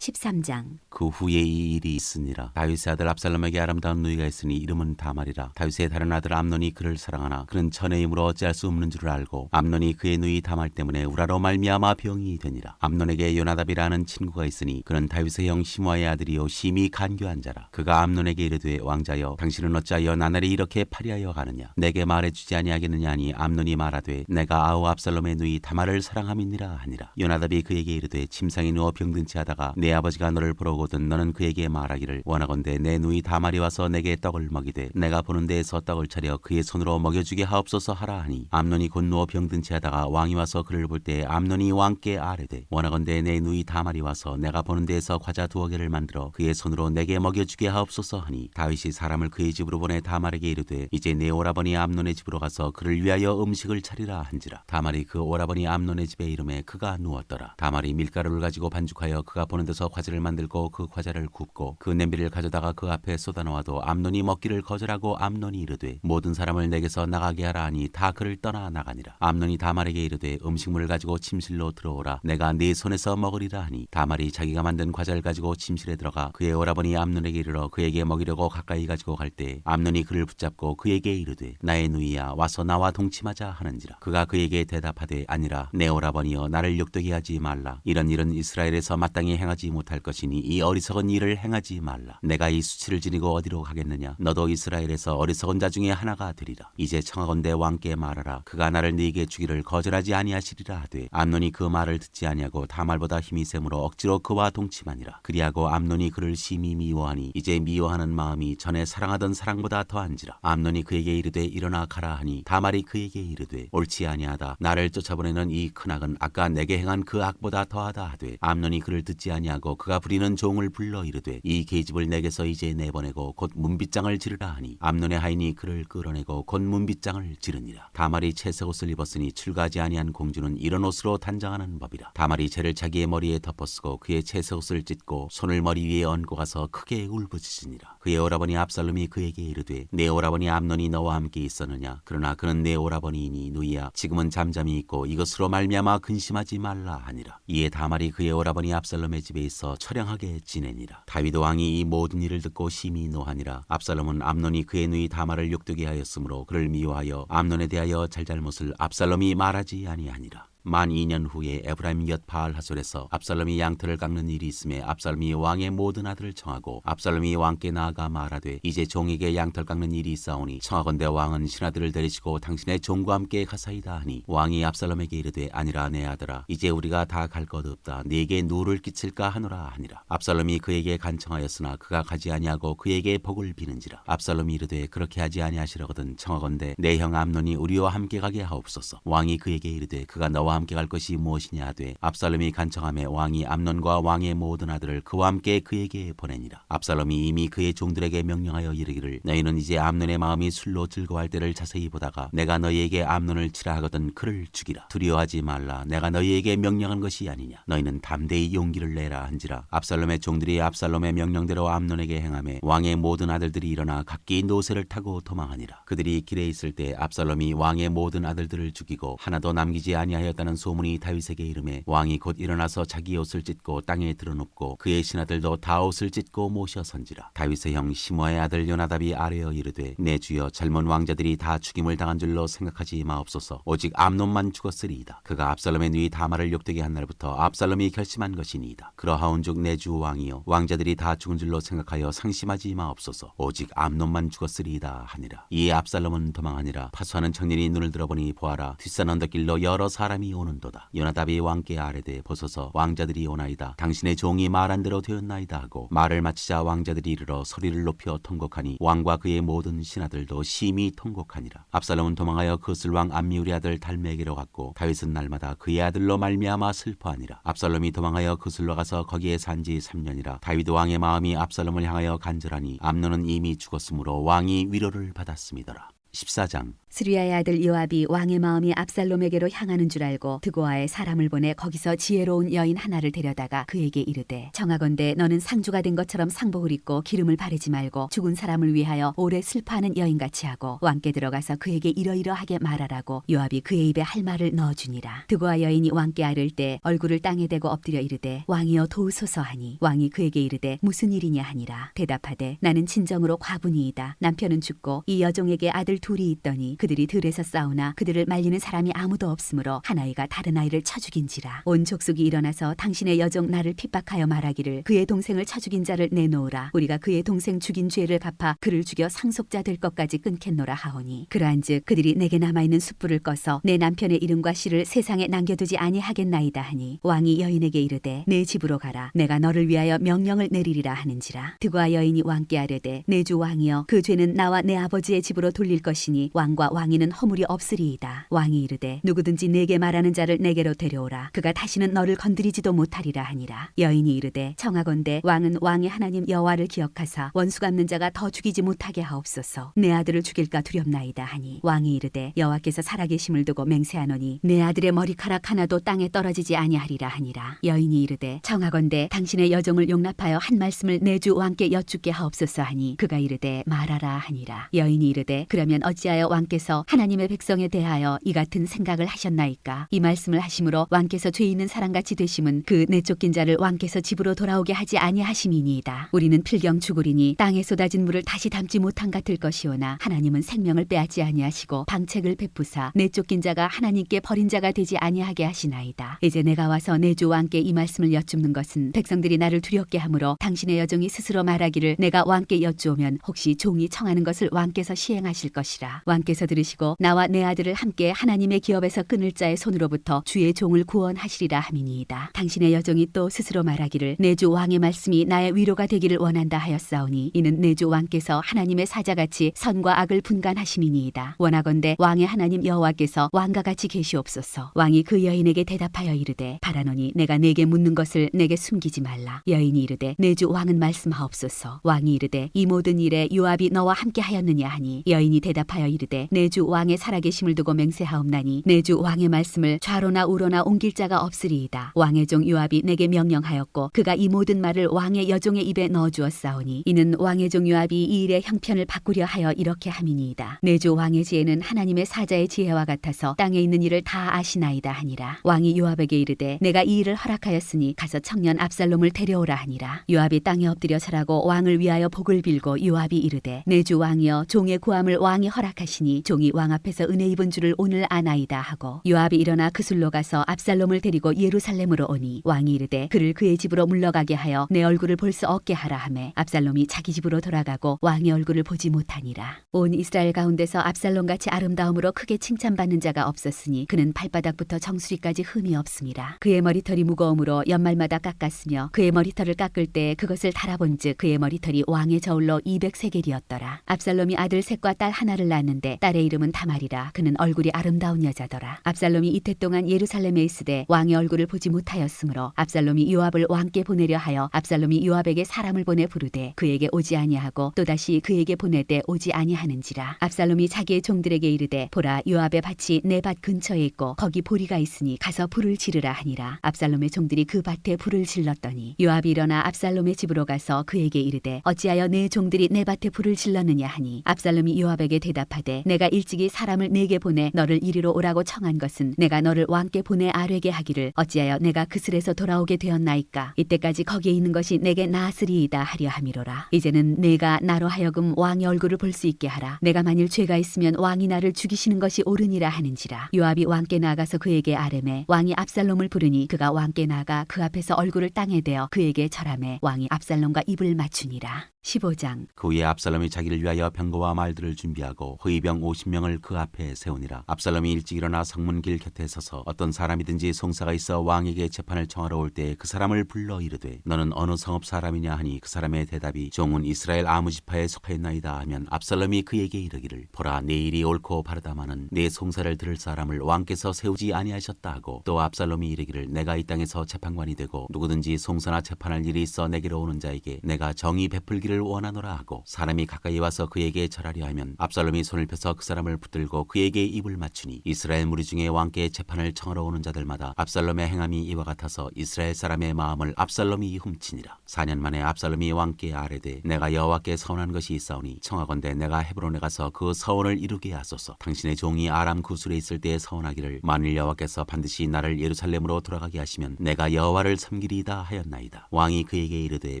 13장. 그 후에 이 일이 있으니라. 다윗의 아들 압살롬에게 아름다운 누이가 있으니 이름은 다말이라. 다윗의 다른 아들 암논이 그를 사랑하나 그는 처녀이므로 어찌할 수 없는 줄을 알고 암논이 그의 누이 다말 때문에 우라로 말미암아 병이 되니라. 암논에게 요나답이라는 친구가 있으니 그는 다윗의 형 시므아의 아들이요 심히 간교한 자라. 그가 암논에게 이르되 왕자여 당신은 어찌하여 나날이 이렇게 파리하여 가느냐. 내게 말해주지 아니하겠느냐 하니 암논이 말하되 내가 아우 압살롬의 누이 다말을 사랑함이니라 하니라. 요나답이 그에게 이르되 침상에 누워 병든치 하다가 내 아버지가 너를 보러 오거든 너는 그에게 말하기를 원하건대 내 누이 다말이 와서 내게 떡을 먹이되 내가 보는 데에서 떡을 차려 그의 손으로 먹여주게 하옵소서 하라 하니 암논이 곧 누워 병든 채 하다가 왕이 와서 그를 볼 때 암논이 왕께 아뢰되 원하건대 내 누이 다말이 와서 내가 보는 데에서 과자 2개를 만들어 그의 손으로 내게 먹여주게 하옵소서 하니 다윗이 사람을 그의 집으로 보내 다말에게 이르되 이제 내 오라버니 암논의 집으로 가서 그를 위하여 음식을 차리라 한지라. 다말이 그 오라버니 암논의 집에 이르매 그가 누웠더라. 다말이 밀가루를 가지고 반죽하여 그가 보는 데서 과자를 만들고 그 과자를 굽고 그 냄비를 가져다가 그 앞에 쏟아놓아도 암논이 먹기를 거절하고 암논이 이르되 모든 사람을 내게서 나가게 하라 하니 다 그를 떠나 나가니라. 암논이 다말에게 이르되 음식물을 가지고 침실로 들어오라. 내가 네 손에서 먹으리라 하니 다말이 자기가 만든 과자를 가지고 침실에 들어가 그의 오라버니 암논에게 이르러 그에게 먹이려고 가까이 가지고 갈 때 암논이 그를 붙잡고 그에게 이르되 나의 누이야 와서 나와 동침하자 하는지라. 그가 그에게 대답하되 아니라 내 오라버니여 나를 욕되게 하지 말라. 이런 일은 이스라엘에서 마땅히 행하지 못할 것이니 이 어리석은 일을 행하지 말라. 내가 이 수치를 지니고 어디로 가겠느냐. 너도 이스라엘에서 어리석은 자 중에 하나가 되리라. 이제 청하건대 왕께 말하라. 그가 나를 네게 주기를 거절하지 아니하시리라 하되 암논이 그 말을 듣지 아니하고 다말보다 힘이 세므로 억지로 그와 동침하니라. 그리하고 암논이 그를 심히 미워하니 이제 미워하는 마음이 전에 사랑하던 사랑보다 더한지라. 암논이 그에게 이르되 일어나 가라 하니 다말이 그에게 이르되 옳지 아니하다. 나를 쫓아보내는 이 큰 악은 아까 내게 행한 그 악보다 더하다 하되 암논이 그를 듣지 아니하고 그가 부리는 종을 불러 이르되 이 계집을 내게서 이제 내보내고 곧 문빗장을 지르라 하니 암논의 하인이 그를 끌어내고 곧 문빗장을 지르니라. 다말이 채색 옷을 입었으니 출가하지 아니한 공주는 이런 옷으로 단장하는 법이라. 다말이 재를 자기의 머리에 덮어쓰고 그의 채색 옷을 찢고 손을 머리 위에 얹고 가서 크게 울부짖으니라. 그의 오라버니 압살롬이 그에게 이르되 내 오라버니 암논이 너와 함께 있었느냐. 그러나 그는 내 오라버니이니 누이야 지금은 잠잠히 있고 이것으로 말미암아 근심하지 말라 하니라. 이에 다말이 그의 오라버니 압살롬의 집에 있어 처량하게 지내니라. 다윗 왕이 이 모든 일을 듣고 심히 노하니라. 압살롬은 암논이 그의 누이 다말을 욕되게 하였으므로 그를 미워하여 암논에 대하여 잘잘못을 압살롬이 말하지 아니하니라. 만 2년 후에 에브라임 곁 바알 하솔에서 압살롬이 양털을 깎는 일이 있음에 압살롬이 왕의 모든 아들을 청하고 압살롬이 왕께 나아가 말하되 이제 종에게 양털 깎는 일이 있사오니 청하건대 왕은 신하들을 데리시고 당신의 종과 함께 가사이다 하니 왕이 압살롬에게 이르되 아니라 내 아들아 이제 우리가 다 갈 것 없다. 네게 누를 끼칠까 하노라 하니라. 압살롬이 그에게 간청하였으나 그가 가지 아니하고 그에게 복을 비는지라. 압살롬이 이르되 그렇게 하지 아니하시려거든 청하건대 내 형 암논이 우리와 함께 가게 하옵소서. 왕이 그에게 이르되 그가 너와 함께 갈 것이 무엇이냐 하되 압살롬이 간청하매 왕이 암논과 왕의 모든 아들을 그와 함께 그에게 보내니라. 압살롬이 이미 그의 종들에게 명령하여 이르기를 너희는 이제 암논의 마음이 술로 즐거워할 때를 자세히 보다가 내가 너희에게 암논을 치라 하거든 그를 죽이라. 두려워하지 말라. 내가 너희에게 명령한 것이 아니냐. 너희는 담대히 용기를 내라 한지라. 압살롬의 종들이 압살롬의 명령대로 암논에게 행하매 왕의 모든 아들들이 일어나 각기 노새를 타고 도망하니라. 그들이 길에 있을 때 압살롬이 왕의 모든 아들들을 죽이고 하나도 남기지 아니하였다는 소문이 다윗에게 이르매 왕이 곧 일어나서 자기 옷을 찢고 땅에 드러눕고 그의 신하들도 다 옷을 찢고 모셔 선지라. 다윗의 형 시므아의 아들 요나답이 아뢰어 이르되 내 주여 젊은 왕자들이 다 죽임을 당한 줄로 생각하지 마옵소서. 오직 암논만 죽었으리이다. 그가 압살롬의 누이 다말을 욕되게 한 날부터 압살롬이 결심한 것이니이다. 그러하온즉 내 주 왕이여 왕자들이 다 죽은 줄로 생각하여 상심하지 마옵소서. 오직 암논만 죽었으리이다 하니라. 이에 압살롬은 도망하니라. 파수하는 청년이 눈을 들어보니 보아라 뒷산 언덕길로 여러 사람이 오는도다. 요나답이 왕께 아뢰되 보소서 왕자들이 오나이다. 당신의 종이 말한 대로 되었나이다 하고 말을 마치자 왕자들이 이르러 소리를 높여 통곡하니 왕과 그의 모든 신하들도 심히 통곡하니라. 압살롬은 도망하여 그슬왕 암미울의 아들 달메에게로 갔고 다윗은 날마다 그의 아들로 말미암아 슬퍼하니라. 압살롬이 도망하여 그슬로 가서 거기에 산지 3년이라. 다윗 왕의 마음이 압살롬을 향하여 간절하니 암논은 이미 죽었으므로 왕이 위로를 받았음이더라. 14장. 스루야의 아들 요압이 왕의 마음이 압살롬에게로 향하는 줄 알고 드고아에 사람을 보내 거기서 지혜로운 여인 하나를 데려다가 그에게 이르되 청하건대 너는 상주가 된 것처럼 상복을 입고 기름을 바르지 말고 죽은 사람을 위하여 오래 슬퍼하는 여인같이 하고 왕께 들어가서 그에게 이러이러하게 말하라고 요압이 그의 입에 할 말을 넣어주니라. 드고아 여인이 왕께 아를 때 얼굴을 땅에 대고 엎드려 이르되 왕이여 도우소서 하니 왕이 그에게 이르되 무슨 일이냐 하니라. 대답하되 나는 친정으로 과분이이다. 남편은 죽고 이 여종에게 아들 둘이 있더니 그들이 들에서 싸우나 그들을 말리는 사람이 아무도 없으므로 한 아이가 다른 아이를 쳐 죽인지라. 온 족속이 일어나서 당신의 여종 나를 핍박하여 말하기를 그의 동생을 쳐 죽인 자를 내놓으라. 우리가 그의 동생 죽인 죄를 갚아 그를 죽여 상속자 될 것까지 끊겠노라 하오니 그러한즉 그들이 내게 남아있는 숯불을 꺼서 내 남편의 이름과 씨를 세상에 남겨두지 아니하겠나이다 하니 왕이 여인에게 이르되 내 집으로 가라. 내가 너를 위하여 명령을 내리리라 하는지라. 드고아 여인이 왕께 아뢰되 내 주 왕이여 그 죄는 나와 내 아버지의 집으로 돌릴 것이니 왕과 왕위는 허물이 없으리이다. 왕이 이르되 누구든지 내게 말하는 자를 내게로 데려오라. 그가 다시는 너를 건드리지도 못하리라 하니라. 여인이 이르되 청하건대 왕은 왕의 하나님 여호와를 기억하사 원수 갚는 자가 더 죽이지 못하게 하옵소서. 내 아들을 죽일까 두렵나이다 하니 왕이 이르되 여호와께서 살아계심을 두고 맹세하노니 내 아들의 머리카락 하나도 땅에 떨어지지 아니하리라 하니라. 여인이 이르되 청하건대 당신의 여종을 용납하여 한 말씀을 내 주 왕께 여쭙게 하옵소서 하니 그가 이르되 말하라 하니라. 여인이 이르되 그러면 어찌하여 왕께서 하나님의 백성에 대하여 이 같은 생각을 하셨나이까? 이 말씀을 하심으로 왕께서 죄 있는 사람같이 되심은 그 내쫓긴 자를 왕께서 집으로 돌아오게 하지 아니하심이니이다. 우리는 필경 죽으리니 땅에 쏟아진 물을 다시 담지 못한 같을 것이오나 하나님은 생명을 빼앗지 아니하시고 방책을 베푸사 내쫓긴 자가 하나님께 버린 자가 되지 아니하게 하시나이다. 이제 내가 와서 내 주 왕께 이 말씀을 여쭙는 것은 백성들이 나를 두렵게 하므로 당신의 여종이 스스로 말하기를 내가 왕께 여쭈오면 혹시 종이 청하는 것을 왕께서 시행하실 것이라. 왕께서 들으시고 나와 내 아들을 함께 하나님의 기업에서 끊을 자의 손으로부터 주의 종을 구원하시리라 함이니이다. 당신의 여종이 또 스스로 말하기를 내 주 왕의 말씀이 나의 위로가 되기를 원한다 하였사오니 이는 내 주 왕께서 하나님의 사자같이 선과 악을 분간하심이니이다. 원하건대 왕의 하나님 여호와께서 왕과 같이 계시옵소서. 왕이 그 여인에게 대답하여 이르되 바라노니 내가 내게 묻는 것을 내게 숨기지 말라. 여인이 이르되 내 주 왕은 말씀하옵소서. 왕이 이르되 이 모든 일에 요압이 너와 함께 하였느냐 하니 여인이 대답하여 이르되 내 주 왕의 살아계심을 두고 맹세하옵나니 내 주 왕의 말씀을 좌로나 우로나 옮길 자가 없으리이다. 왕의 종 요압이 내게 명령하였고 그가 이 모든 말을 왕의 여종의 입에 넣어주었사오니 이는 왕의 종 요압이 이 일의 형편을 바꾸려 하여 이렇게 함이니이다. 내 주 왕의 지혜는 하나님의 사자의 지혜와 같아서 땅에 있는 일을 다 아시나이다 하니라. 왕이 요압에게 이르되 내가 이 일을 허락하였으니 가서 청년 압살롬을 데려오라 하니라. 요압이 땅에 엎드려 절하고 왕을 위하여 복을 빌고 요압이 이르되 내 주 왕이여 종의 구함을 왕이 허락하시니 종이 왕 앞에서 은혜 입은 줄을 오늘 아나이다 하고 요압이 일어나 그술로 가서 압살롬을 데리고 예루살렘으로 오니 왕이 이르되 그를 그의 집으로 물러가게 하여 내 얼굴을 볼 수 없게 하라 하매 압살롬이 자기 집으로 돌아가고 왕의 얼굴을 보지 못하니라. 온 이스라엘 가운데서 압살롬같이 아름다움으로 크게 칭찬받는 자가 없었으니 그는 발바닥부터 정수리까지 흠이 없음이라. 그의 머리털이 무거움으로 연말마다 깎았으며 그의 머리털을 깎을 때 그것을 달아본즉 그의 머리털이 왕의 저울로 200세겔이었더라. 압살롬이 아들 셋과 딸 하나를 낳았는데 딸의 이름은 다말이라. 그는 얼굴이 아름다운 여자더라. 압살롬이 이태 동안 예루살렘에 있으되 왕의 얼굴을 보지 못하였으므로 압살롬이 요압을 왕께 보내려 하여 압살롬이 요압에게 사람을 보내 부르되 그에게 오지 아니하고 또다시 그에게 보내되 오지 아니하는지라. 압살롬이 자기의 종들에게 이르되 보라 요압의 밭이 내 밭 근처에 있고 거기 보리가 있으니 가서 불을 지르라 하니라. 압살롬의 종들이 그 밭에 불을 질렀더니 요압이 일어나 압살롬의 집으로 가서 그에게 이르되 어찌하여 내 종들이 내 밭에 불을 질렀느냐 하니 압살롬이 요압에게 대답하되 내가 일찍이 사람을 내게 보내 너를 이리로 오라고 청한 것은 내가 너를 왕께 보내 아뢰게 하기를 어찌하여 내가 그슬에서 돌아오게 되었나이까. 이때까지 거기에 있는 것이 내게 나으리이다 하려 함이로라. 이제는 내가 나로 하여금 왕의 얼굴을 볼 수 있게 하라. 내가 만일 죄가 있으면 왕이 나를 죽이시는 것이 옳으니라 하는지라. 요압이 왕께 나가서 그에게 아뢰매 왕이 압살롬을 부르니 그가 왕께 나가 그 앞에서 얼굴을 땅에 대어 그에게 절하매 왕이 압살롬과 입을 맞추니라. 15장. 그 후에 압살롬이 자기를 위하여 병거와 말들을 준비하고 호위병 50명을 그 앞에 세우니라. 압살롬이 일찍 일어나 성문길 곁에 서서 어떤 사람이든지 송사가 있어 왕에게 재판을 청하러 올 때 그 사람을 불러 이르되 너는 어느 성읍 사람이냐 하니 그 사람의 대답이 종은 이스라엘 아무 지파에 속하였나이다 하면 압살롬이 그에게 이르기를 보라 내 일이 옳고 바르다마는 내 송사를 들을 사람을 왕께서 세우지 아니하셨다 하고 또 압살롬이 이르기를 내가 이 땅에서 재판관이 되고 누구든지 송사나 재판할 일이 있어 내게로 오는 자에게 내가 정의 베풀기를 나오기를 원하노라 하고 사람이 가까이 와서 그에게 절하려 하면 압살롬이 손을 펴서 그 사람을 붙들고 그에게 입을 맞추니 이스라엘 무리 중에 왕께 재판을 청하러 오는 자들마다 압살롬의 행함이 이와 같아서 이스라엘 사람의 마음을 압살롬이 훔치니라. 4년 만에 압살롬이 왕께 아뢰되 내가 여호와께 서원한 것이 있사오니 청하건대 내가 헤브론에 가서 그 서원을 이루게 하소서. 당신의 종이 아람 구술에 있을 때에 서원하기를 만일 여호와께서 반드시 나를 예루살렘으로 돌아가게 하시면 내가 여호와를 섬기리이다 하였나이다. 왕이 그에게 이르되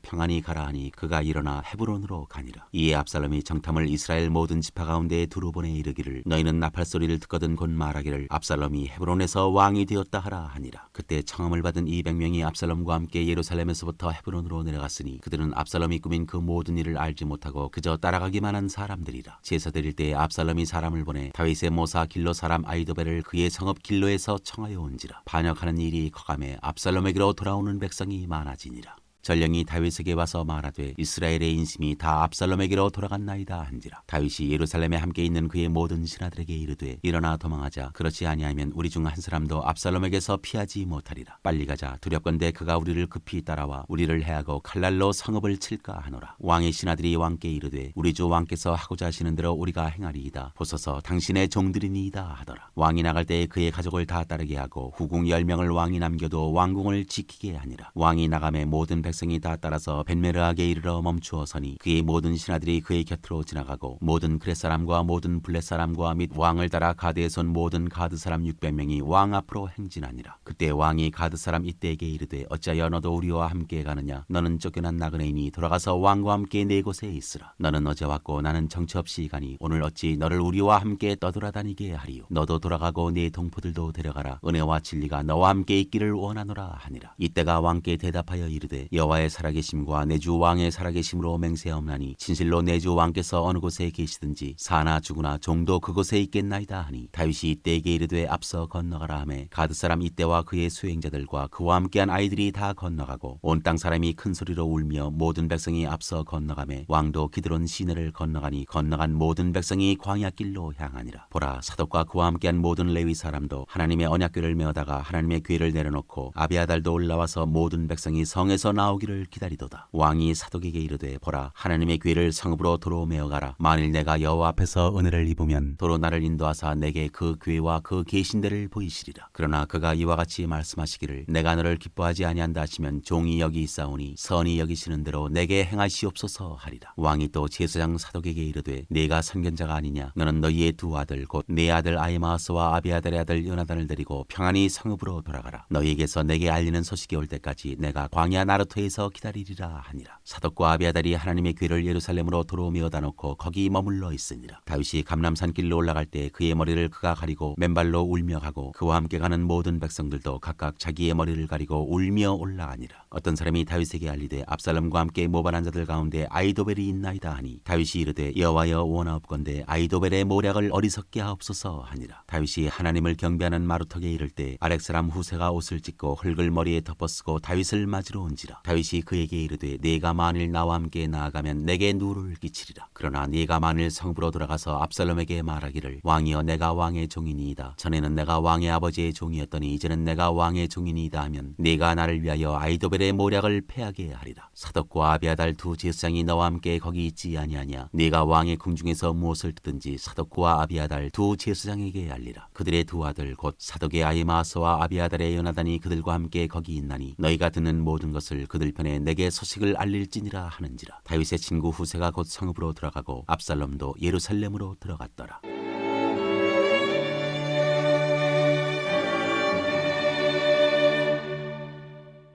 평안히 가라 하니 그가 일어나 헤브론으로 가니라. 이에 압살롬이 정탐을 이스라엘 모든 지파 가운데에 두루 보내 이르기를 너희는 나팔 소리를 듣거든 곧 말하기를 압살롬이 헤브론에서 왕이 되었다 하라 하니라. 그때 청함을 받은 200명이 압살롬과 함께 예루살렘에서부터 헤브론으로 내려갔으니 그들은 압살롬이 꾸민 그 모든 일을 알지 못하고 그저 따라가기만 한 사람들이라. 제사 드릴 때에 압살롬이 사람을 보내 다윗의 모사 길로 사람 아이도벨을 그의 성읍 길로에서 청하여 온지라. 반역하는 일이 커감해 압살롬에게로 돌아오는 백성이 많아지니라. 전령이 다윗에게 와서 말하되 이스라엘의 인심이 다 압살롬에게로 돌아갔나이다 한지라. 다윗이 예루살렘에 함께 있는 그의 모든 신하들에게 이르되 일어나 도망하자. 그렇지 아니하면 우리 중 한 사람도 압살롬에게서 피하지 못하리라. 빨리 가자. 두렵건대 그가 우리를 급히 따라와 우리를 해하고 칼날로 성읍을 칠까 하노라. 왕의 신하들이 왕께 이르되 우리 주 왕께서 하고자 하시는 대로 우리가 행하리이다. 보소서 당신의 종들이니이다 하더라. 왕이 나갈 때에 그의 가족을 다 따르게 하고 후궁 10명을 왕이 남겨도 왕궁을 지키게 하니라. 왕이 나가매 모든 백성이 다 따라서 벤메르하게 이르러 멈추어 서니 그의 모든 신하들이 그의 곁으로 지나가고 모든 그렛 사람과 모든 블렛 사람과 및 왕을 따라 가드에서 온 모든 가드 사람 600명이 왕 앞으로 행진하니라. 그때 왕이 가드 사람 이때에게 이르되 어찌하여 너도 우리와 함께 가느냐. 너는 쫓겨난 나그네이니 돌아가서 왕과 함께 네 곳에 있으라. 너는 어제 왔고 나는 정처 없이 가니 오늘 어찌 너를 우리와 함께 떠돌아다니게 하리요. 너도 돌아가고 네 동포들도 데려가라. 은혜와 진리가 너와 함께 있기를 원하노라 하니라. 이때가 왕께 대답하여 이르되 여호와의 살아계심과 내 주 왕의 살아계심으로 맹세하옵나니 진실로 내 주 왕께서 어느 곳에 계시든지 사나 죽으나 종도 그곳에 있겠나이다 하니 다윗이 이때에게 이르되 앞서 건너가라 하매 가드 사람 이때와 그의 수행자들과 그와 함께한 아이들이 다 건너가고 온 땅 사람이 큰 소리로 울며 모든 백성이 앞서 건너가매 왕도 기드론 시내를 건너가니 건너간 모든 백성이 광야 길로 향하니라. 보라 사독과 그와 함께한 모든 레위 사람도 하나님의 언약궤를 메어다가 하나님의 궤를 내려놓고 아비아달도 올라와서 모든 백성이 성에서 나오기를 기다리도다. 왕이 사독에게 이르되 보라 하나님의 궤를 성읍으로 도로 메어가라. 만일 내가 여호와 앞에서 은혜를 입으면 도로 나를 인도하사 내게 그 궤와 그 계신대를 보이시리라. 그러나 그가 이와 같이 말씀하시기를 내가 너를 기뻐하지 아니한다 하시면 종이 여기 있사오니 선이 여기시는 대로 내게 행하시옵소서 하리라. 왕이 또 제사장 사독에게 이르되 네가 선견자가 아니냐. 너는 너희의 두 아들 곧 네 아들 아히마아스와 아비아달의 아들 요나단을 데리고 평안히 성읍으로 돌아가라. 너희에게서 내게 알리는 소식이 올 때까지 내가 광야 나루토에서 기다리리라 하니라. 사독과 아비아달이 하나님의 궤를 예루살렘으로 도로 메어다 놓고 거기 머물러 있으니라. 다윗이 감람산 길로 올라갈 때 그의 머리를 그가 가리고 맨발로 울며 가고 그와 함께 가는 모든 백성들도 각각 자기의 머리를 가리고 울며 올라가니라. 어떤 사람이 다윗에게 알리되 압살롬과 함께 모반한 자들 가운데 아이도벨이 있나이다 하니 다윗이 이르되 여호와여 원하옵건대 아이도벨의 모략을 어리석게 하옵소서 하니라. 다윗이 하나님을 경배하는 마루턱에 이를 때 아렉 사람 후세가 옷을 찢고 흙을 머리에 덮어쓰고 다윗을 맞으러 온지라. 다윗이 그에게 이르되 네가 만일 나와 함께 나아가면 내게 누를 끼치리라. 그러나 네가 만일 성읍으로 돌아가서 압살롬에게 말하기를 왕이여 내가 왕의 종이니이다. 전에는 내가 왕의 아버지의 종이었더니 이제는 내가 왕의 종이니이다 하면 네가 나를 위하여 아이도벨의 모략을 패하게 하리라. 사독과 아비아달 두 제사장이 너와 함께 거기 있지 아니하냐. 네가 왕의 궁중에서 무엇을 듣든지 사독과 아비아달 두 제사장에게 알리라. 그들의 두 아들 곧 사독의 아히마아스와 아비아달의 요나단이 그들과 함께 거기 있나니 너희가 듣는 모든 것을 그들 편에 내게 소식을 알릴지니라 하는지라. 다윗의 친구 후세가 곧 성읍으로 들어가고 압살롬도 예루살렘으로 들어갔더라.